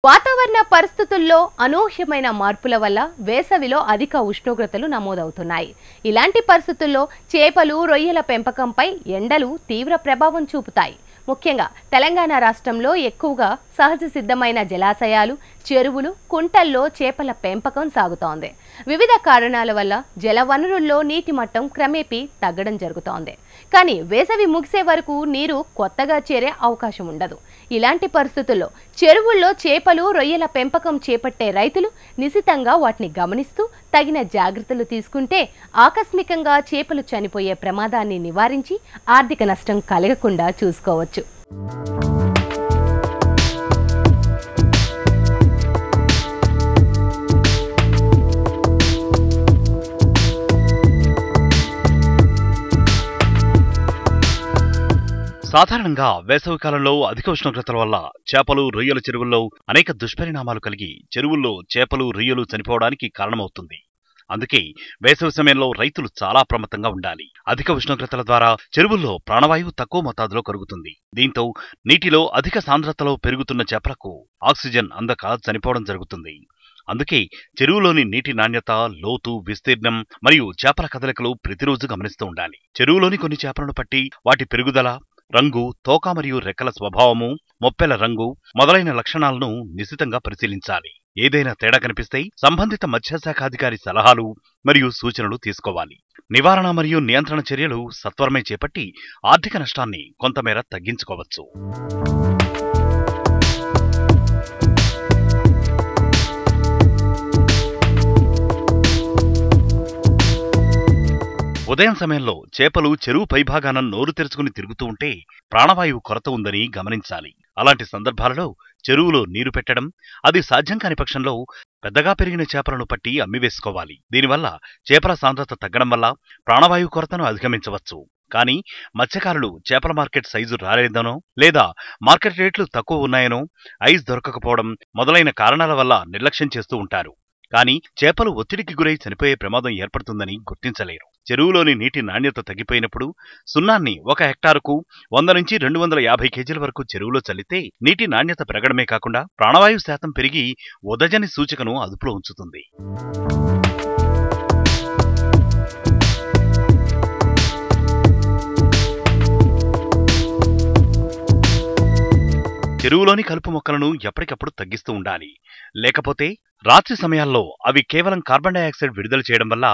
వాతావరణ పరిస్థితుల్లో అనూహ్యమైన మార్పుల వల్ల వేసవిలో అధిక ఉష్ణోగ్రతలు నమోదవుతున్నాయి. ఇలాంటి పరిస్థితుల్లో చేపలు, రొయ్యల పెంపకంపై ఎండలు తీవ్ర ప్రభావం చూపుతాయి. ముఖ్యంగా తెలంగాణ రాష్ట్రంలో ఎక్కువగా సహజ సిద్ధమైన జలాశయాలు, చెరువులు, కుంటల్లో చేపల పెంపకం సాగుతోంది. వివిధ కారణాల వల్ల జలవనరుల్లో నీటి మట్టం క్రమేపీ తగ్గడం జరుగుతోంది. కానీ వేసవి ముగిసే వరకు నీరు కొత్తగా చేరే అవకాశం ఉండదు. ఇలాంటి పరిస్థితుల్లో చెరువుల్లో చేపలు, రొయ్యల పెంపకం చేపట్టే రైతులు నిశితంగా వాటిని గమనిస్తూ తగిన జాగ్రత్తలు తీసుకుంటే ఆకస్మికంగా చేపలు చనిపోయే ప్రమాదాన్ని నివారించి ఆర్థిక నష్టం కలగకుండా చూసుకోవచ్చు. సాధారణంగా వేసవికాలంలో అధిక ఉష్ణోగ్రతల వల్ల చేపలు, రొయ్యల చెరువుల్లో అనేక దుష్పరిణామాలు కలిగి చెరువుల్లో చేపలు, రొయ్యలు చనిపోవడానికి కారణమవుతుంది. అందుకే వేసవి సమయంలో రైతులు చాలా అప్రమత్తంగా ఉండాలి. అధిక ఉష్ణోగ్రతల ద్వారా చెరువుల్లో ప్రాణవాయువు తక్కువ మోతాదులో కరుగుతుంది. దీంతో నీటిలో అధిక సాంద్రతలో పెరుగుతున్న చేపలకు ఆక్సిజన్ అందక చనిపోవడం జరుగుతుంది. అందుకే చెరువులోని నీటి నాణ్యత, లోతు, విస్తీర్ణం మరియు చేపల కదలికలు ప్రతిరోజు గమనిస్తూ ఉండాలి. చెరువులోని కొన్ని చేపలను పట్టి వాటి పెరుగుదల, రంగు, తోక మరియు రెక్కల స్వభావము, మొప్పెల రంగు మొదలైన లక్షణాలను నిశితంగా పరిశీలించాలి. ఏదైనా తేడా కనిపిస్తే సంబంధిత మత్స్యశాఖాధికారి సలహాలు మరియు సూచనలు తీసుకోవాలి. నివారణ మరియు నియంత్రణ చర్యలు సత్వరమే చేపట్టి ఆర్థిక నష్టాన్ని కొంతమేర తగ్గించుకోవచ్చు. ఉదయం సమయంలో చేపలు చెరువు పైభాగాన నోరు తెరుచుకుని తిరుగుతూ ఉంటే ప్రాణవాయువు కొరత ఉందని గమనించాలి. అలాంటి సందర్భాలలో చెరువులో నీరు పెట్టడం, అది సాధ్యం కాని పక్షంలో పెద్దగా పెరిగిన చేపలను పట్టి అమ్మివేసుకోవాలి. దీనివల్ల చేపల సాంద్రత తగ్గడం వల్ల ప్రాణవాయువు కొరతను అధిగమించవచ్చు. కానీ మత్స్యకారులు చేపల మార్కెట్ సైజు రాలేదనో లేదా మార్కెట్ రేట్లు తక్కువ ఉన్నాయనో, ఐస్ దొరకకపోవడం మొదలైన కారణాల వల్ల నిర్లక్ష్యం చేస్తూ ఉంటారు. కానీ చేపలు ఒత్తిడికి గురై చనిపోయే ప్రమాదం ఏర్పడుతుందని గుర్తించలేరు. చెరువులోని నీటి నాణ్యత తగ్గిపోయినప్పుడు సున్నాన్ని 1 హెక్టారుకు 100 నుంచి 250 కేజీల వరకు చెరువులో చల్లితే నీటి నాణ్యత పెరగడమే కాకుండా ప్రాణవాయువు శాతం పెరిగి ఉదజని సూచికను అదుపులో ఉంచుతుంది. చెరువులోని కలుపు మొక్కలను ఎప్పటికప్పుడు తగ్గిస్తూ ఉండాలి. లేకపోతే రాత్రి సమయాల్లో అవి కేవలం కార్బన్ డయాక్సైడ్ విడుదల చేయడం వల్ల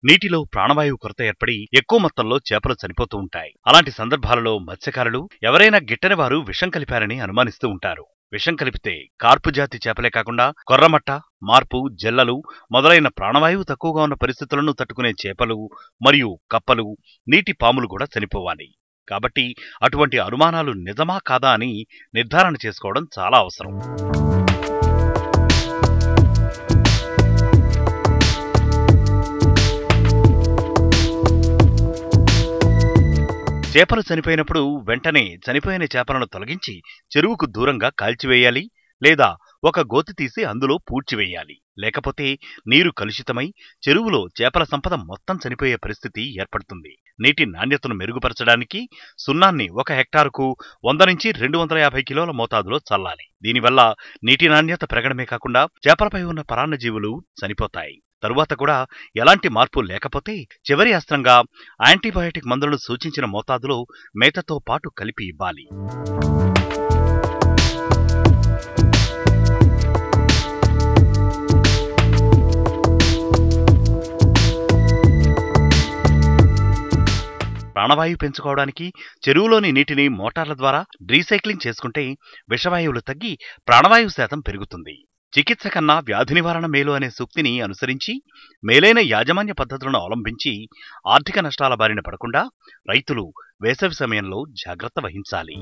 నీటిలో ప్రాణవాయువు కొరత ఏర్పడి ఎక్కువ మొత్తంలో చేపలు చనిపోతూ ఉంటాయి. అలాంటి సందర్భాలలో మత్స్యకారులు ఎవరైనా గిట్టని వారు విషం కలిపారని అనుమానిస్తూ ఉంటారు. విషం కలిపితే కార్పు జాతి చేపలే కాకుండా కొర్రమట్ట, మార్పు, జల్లలు మొదలైన ప్రాణవాయువు తక్కువగా ఉన్న పరిస్థితులను తట్టుకునే చేపలు మరియు కప్పలు, నీటి పాములు కూడా చనిపోవాలి. కాబట్టి అటువంటి అనుమానాలు నిజమా కాదా అని నిర్ధారణ చేసుకోవడం చాలా అవసరం. చేపలు చనిపోయినప్పుడు వెంటనే చనిపోయిన చేపలను తొలగించి చెరువుకు దూరంగా కాల్చివేయాలి, లేదా ఒక గోతి తీసి అందులో పూడ్చివేయాలి. లేకపోతే నీరు కలుషితమై చెరువులో చేపల సంపద మొత్తం చనిపోయే పరిస్థితి ఏర్పడుతుంది. నీటి నాణ్యతను మెరుగుపరచడానికి సున్నాన్ని 1 హెక్టారుకు 100 నుంచి 250 కిలోల మోతాదులో చల్లాలి. దీనివల్ల నీటి నాణ్యత పెరగడమే కాకుండా చేపలపై ఉన్న పరాన్నజీవులు చనిపోతాయి. తరువాత కూడా ఎలాంటి మార్పు లేకపోతే చివరి అస్త్రంగా యాంటీబయాటిక్ మందులను సూచించిన మోతాదులో మేతతో పాటు కలిపి ఇవ్వాలి. ప్రాణవాయువు పెంచుకోవడానికి చెరువులోని నీటిని మోటార్ల ద్వారా రీసైక్లింగ్ చేసుకుంటే విషవాయువులు తగ్గి ప్రాణవాయువు శాతం పెరుగుతుంది. చికిత్స కన్నా వ్యాధి నివారణ మేలు అనే సూక్తిని అనుసరించి మేలైన యాజమాన్య పద్ధతులను అవలంబించి ఆర్థిక నష్టాల బారిన పడకుండా రైతులు వేసవి సమయంలో జాగ్రత్త వహించాలి.